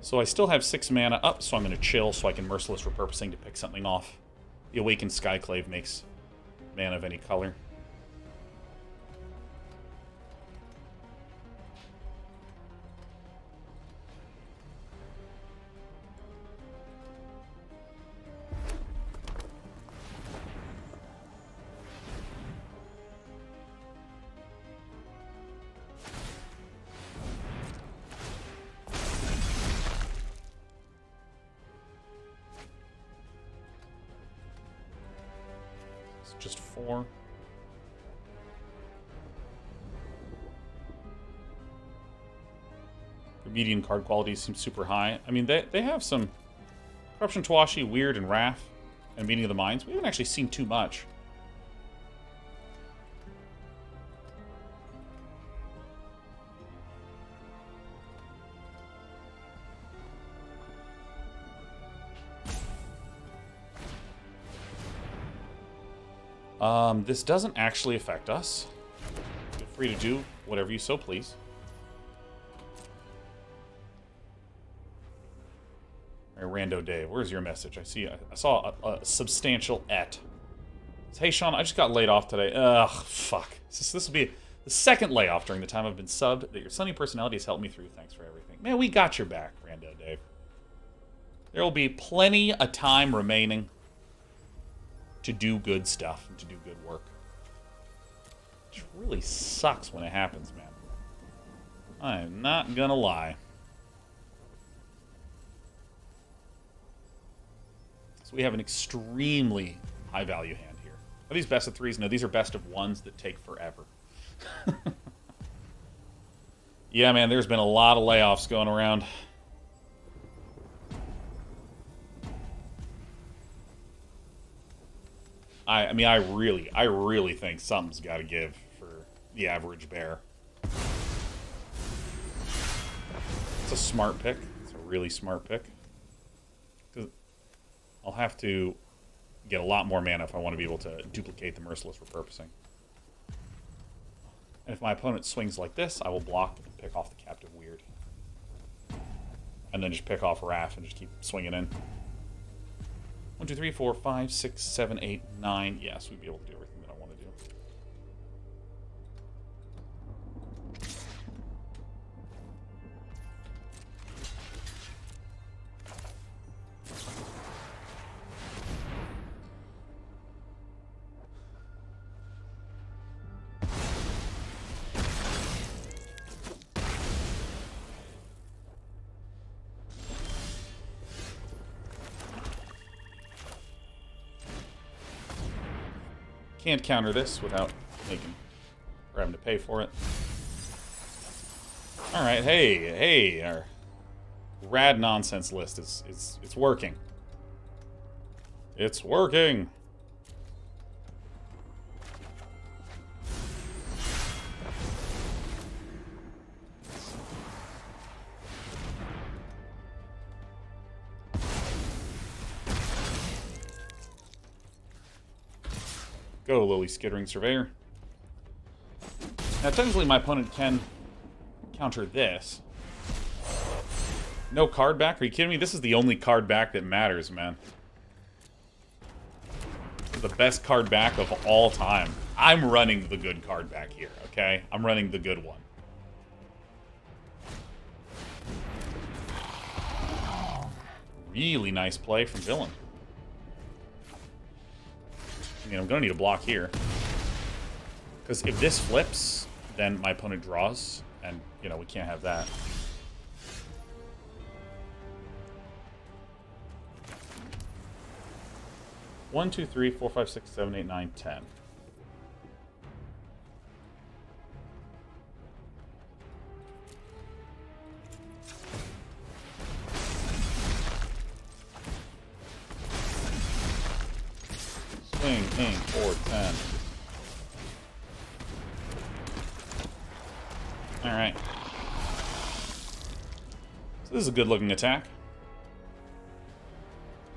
So I still have 6 mana up, so I'm going to chill so I can Merciless Repurposing to pick something off. The Awakened Skyclave makes mana of any color. Just 4. The median card quality seems super high. I mean, they have some Corruption Tawashi, Weird, and Wrath, and Meeting of the Minds. We haven't actually seen too much. This doesn't actually affect us. Feel free to do whatever you so please. All right, Rando Dave, where's your message? I saw a substantial et. Hey, Sean, I just got laid off today. Ugh, fuck. This will be the second layoff during the time I've been subbed that your sunny personality has helped me through. Thanks for everything. Man, we got your back, Rando Dave. There will be plenty of time remaining to do good stuff and to do good work. Which really sucks when it happens, man. I am not gonna lie. So we have an extremely high value hand here. Are these best of 3s? No, these are best of 1s that take forever. Yeah, man, there's been a lot of layoffs going around. I mean, I really think something's got to give for the average bear. It's a smart pick. It's a really smart pick. I'll have to get a lot more mana if I want to be able to duplicate the Merciless Repurposing. And if my opponent swings like this, I will block and pick off the Captive Weird. And then just pick off Wrath and just keep swinging in. 1, 2, 3, 4, 5, 6, 7, 8, 9. Yes, we'd be able to do everything that I want to do. Can't counter this without having to pay for it. All right, hey, our rad nonsense list it's working. It's working. Go, Lily Skittering Surveyor. Now, technically, my opponent can counter this. No card back? Are you kidding me? This is the only card back that matters, man. The best card back of all time. I'm running the good card back here, okay? I'm running the good one. Really nice play from Villain. I mean, I'm going to need a block here. Because if this flips, then my opponent draws. And, you know, we can't have that. One, two, three, 4, 5, 6, 7, 8, 9, 10. Swing, king, 4, 10. Alright. So this is a good looking attack.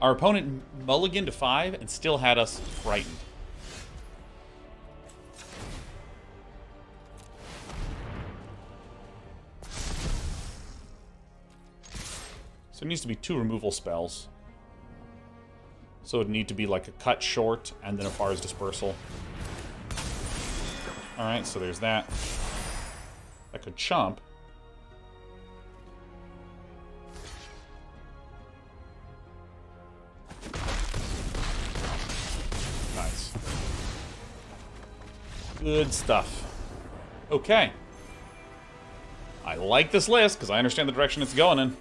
Our opponent mulliganed to 5 and still had us frightened. there needs to be 2 removal spells. So it'd need to be like a cut short and then a Far's Dispersal. Alright, so there's that. I could chump. Nice. Good stuff. Okay. I like this list because I understand the direction it's going in.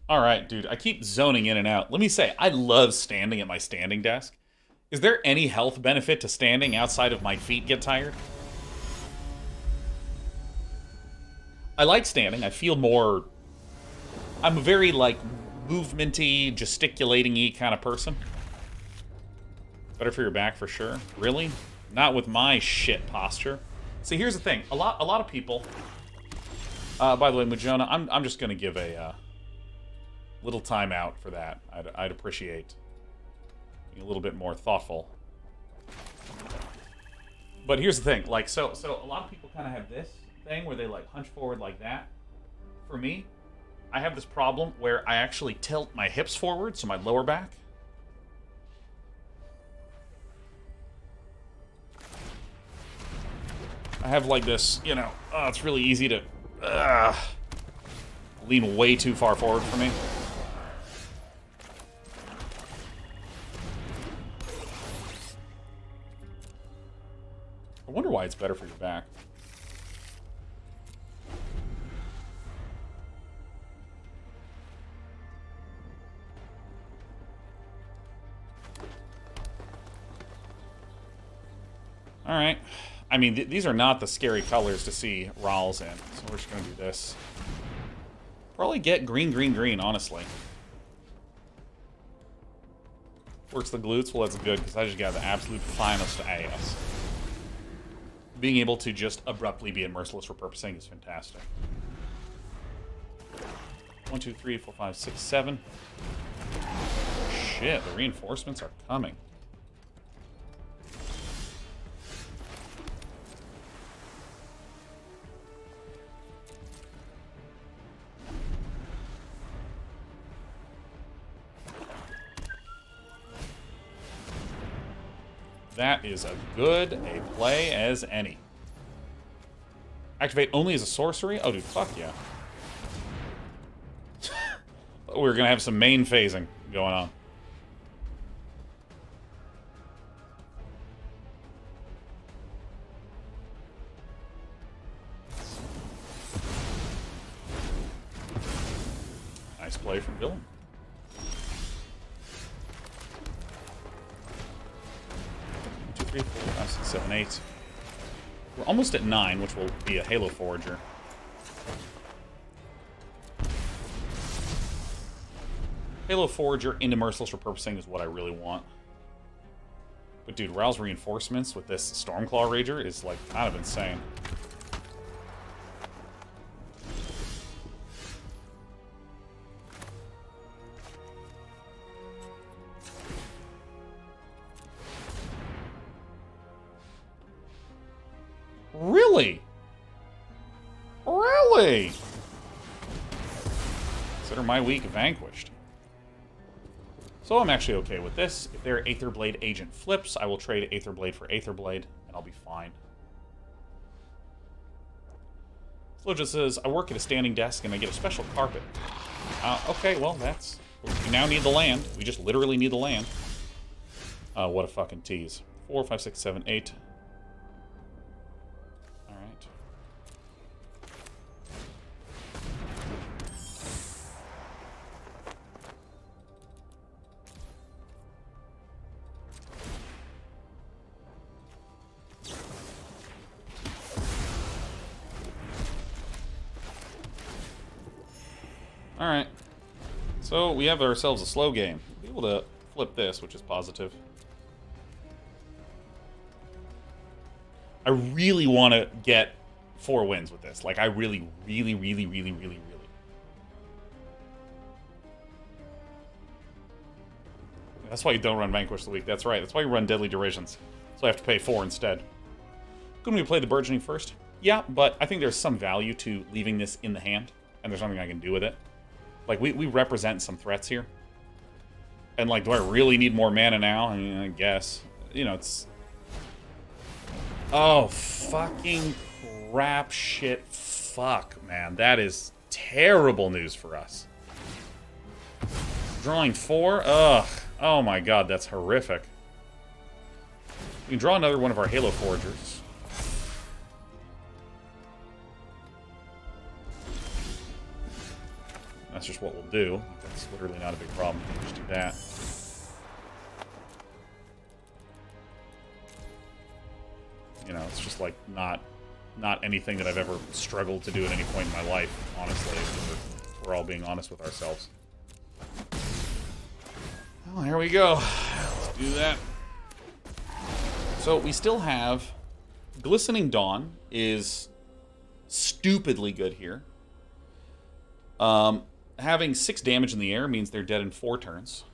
Alright, dude, I keep zoning in and out. Let me say, I love standing at my standing desk. Is there any health benefit to standing outside of my feet get tired? I like standing. I feel more... I'm a very, like, movementy, gesticulating-y kind of person. Better for your back, for sure. Really? Not with my shit posture. See, here's the thing. A lot of people... by the way, Mujona, I'm just going to give a... little time out for that. I'd appreciate being a little bit more thoughtful. But here's the thing, like, so a lot of people kind of have this thing where they like hunch forward like that. For me, I have this problem where I actually tilt my hips forward, so my lower back. I have like this, you know, it's really easy to lean way too far forward for me. I wonder why it's better for your back. Alright. I mean, these are not the scary colors to see Ral's in, so we're just going to do this. Probably get green, green, green, honestly. Works the glutes? Well, that's good, because I just got the absolute finest ass. Being able to just abruptly be in Merciless Repurposing is fantastic. 1, 2, 3, 4, 5, 6, 7. Shit, the reinforcements are coming. That is a good a play as any. Activate only as a sorcery? Oh, dude, fuck yeah. We're gonna have some main phasing going on. Nice play from Dylan. 3, 4, 5, 6, 7, 8. We're almost at 9, which will be a Halo Forager. Halo Forager into Merciless Repurposing is what I really want. But dude, Ral's reinforcements with this Stormclaw Rager is like kind of insane. Really? Really? Consider my week vanquished. So I'm actually okay with this. If their Aetherblade agent flips, I will trade Aetherblade for Aetherblade, and I'll be fine. Sloja says, I work at a standing desk and I get a special carpet. Okay, well, that's... We now need the land. We just literally need the land. What a fucking tease. 4, 5, 6, 7, 8. Alright, so we have ourselves a slow game. We'll be able to flip this, which is positive. I really want to get 4 wins with this. Like, I really. That's why you don't run Vanquish the Weak. That's right. That's why you run Deadly Derisions. So I have to pay 4 instead. Couldn't we play the Burgeoning first? Yeah, but I think there's some value to leaving this in the hand, and there's nothing I can do with it. Like, we represent some threats here. And, like, do I really need more mana now? I mean, I guess. You know, it's... Oh, fucking crap shit. Fuck, man. That is terrible news for us. Drawing 4? Ugh. Oh my god, that's horrific. We can draw another one of our Halo Foragers. That's just what we'll do. That's literally not a big problem. We'll just do that. You know, it's just like not anything that I've ever struggled to do at any point in my life, honestly, if we're all being honest with ourselves. Well, here we go. Let's do that. So we still have Glistening Dawn is stupidly good here. Having 6 damage in the air means they're dead in 4 turns.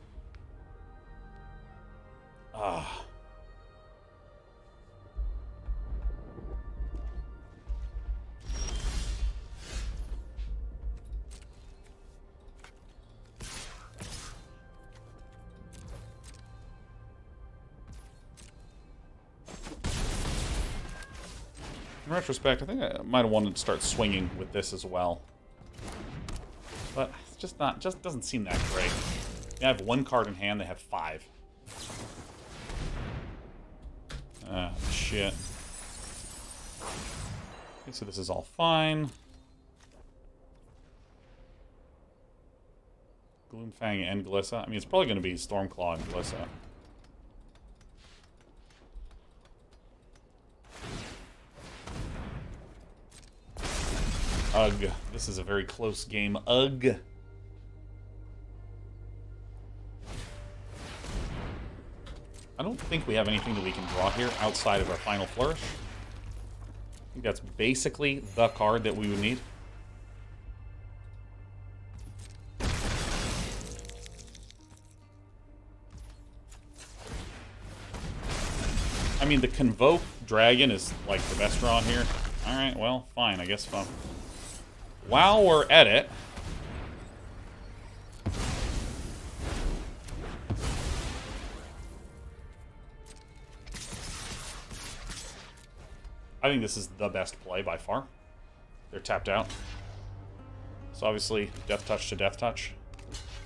In retrospect, I think I might have wanted to start swinging with this as well. But it's just not, just doesn't seem that great. They have 1 card in hand, they have 5. Ah, shit. Okay, so this is all fine. Gloomfang and Glissa. I mean, it's probably going to be Stormclaw and Glissa. Ugh. This is a very close game. Ugh. I don't think we have anything that we can draw here outside of our Final Flourish. I think that's basically the card that we would need. I mean, the Convoke Dragon is, like, the best draw in here. Alright, well, fine, I guess. While we're at it... I think this is the best play by far. They're tapped out. So obviously, Death Touch to Death Touch.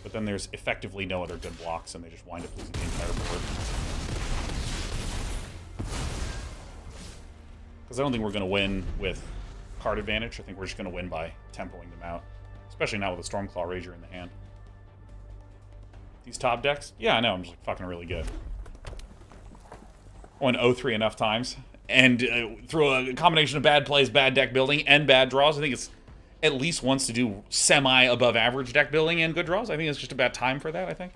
But then there's effectively no other good blocks, and they just wind up losing the entire board. Because I don't think we're going to win with card advantage. I think we're just going to win by tempoing them out. Especially now with a Stormclaw Rager in the hand. These top decks? Yeah, I know. I'm just like, fucking really good. I went 0-3 enough times. And through a combination of bad plays, bad deck building, and bad draws, I think it's at least wants to do semi-above average deck building and good draws. I think it's just about time for that, I think.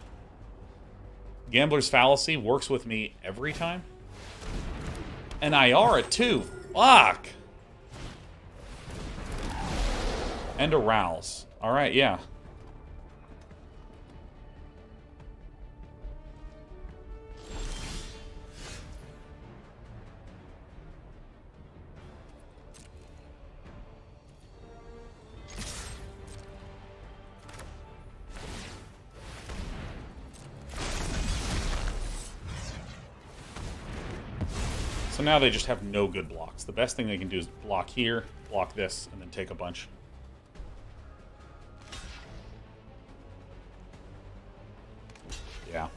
Gambler's Fallacy works with me every time. And Iara, too. Fuck! And a Rouse. Alright, yeah. So now they just have no good blocks. The best thing they can do is block here, block this, and then take a bunch. Yeah.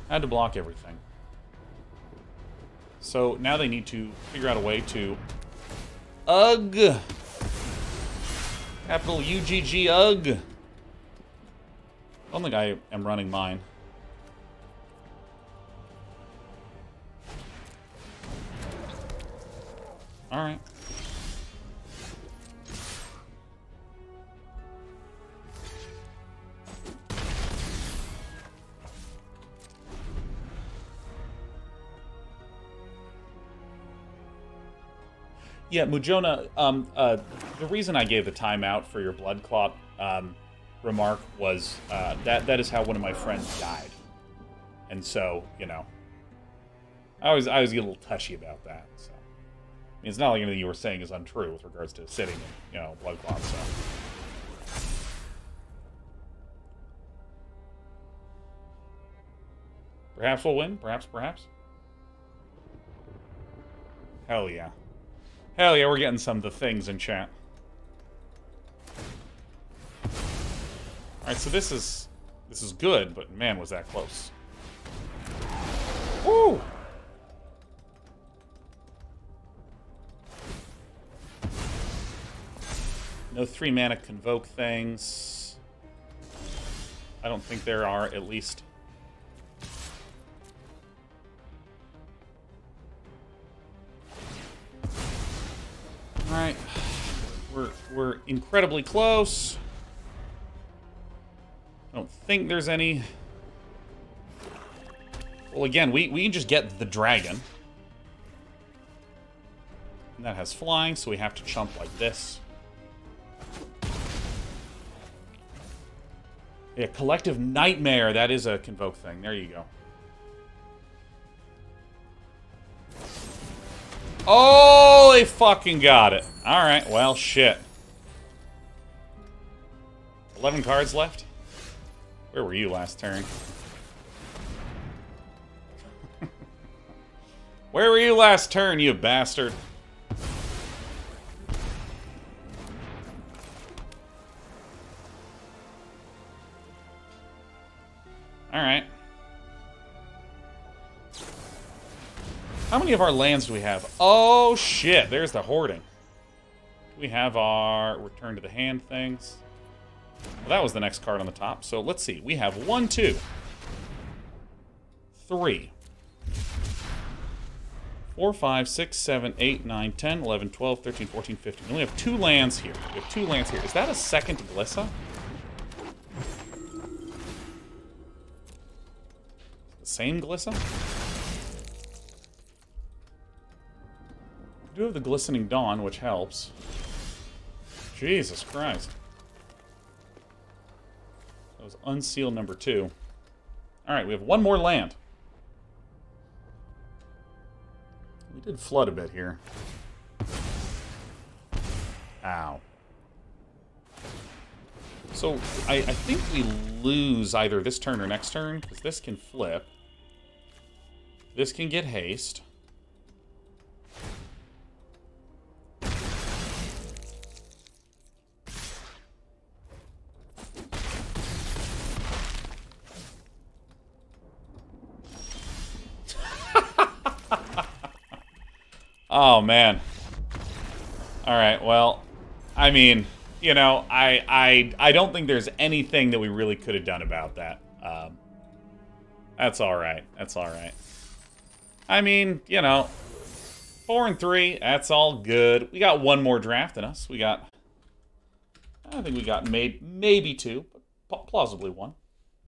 Had to block everything. So now they need to figure out a way to... Ugh! Capital UGG, ugh! I don't think I am running mine. Alright. Yeah, Mujona, the reason I gave the timeout for your blood clot remark was that is how one of my friends died. And so, you know, I always get a little touchy about that. So, I mean, it's not like anything you were saying is untrue with regards to sitting and, you know, blood clot, so. Perhaps we'll win. Perhaps. Hell yeah. Hell yeah, we're getting some of the things in chat. Alright, so this is good, but man, was that close. Woo! No 3-mana Convoke things. I don't think there are, at least. Alright. We're incredibly close. I don't think there's any... Well, again, we can just get the dragon. And that has flying, so we have to chump like this. Yeah, Collective Nightmare. That is a Convoke thing. There you go. Oh, they fucking got it. Alright, well, shit. 11 cards left? Where were you last turn? Where were you last turn, you bastard? Alright. How many of our lands do we have? Oh, shit. There's the hoarding. We have our return to the hand things. Well, that was the next card on the top. So let's see. We have 1, 2, 3, 4, 5, 6, 7, 8, 9, 10, 11, 12, 13, 14, 15. We only have 2 lands here. We have 2 lands here. Is that a second Glissa? The same Glissa? We do have the Glistening Dawn, which helps. Jesus Christ. That was Unseal number 2. Alright, we have 1 more land. We did flood a bit here. Ow. So, I think we lose either this turn or next turn, because this can flip. This can get haste. Oh, man. Alright, well, I mean, you know, I don't think there's anything that we really could have done about that. That's alright. That's alright. I mean, you know, 4 and 3, that's all good. We got 1 more draft in us. We got, I think we got maybe 2, but plausibly 1.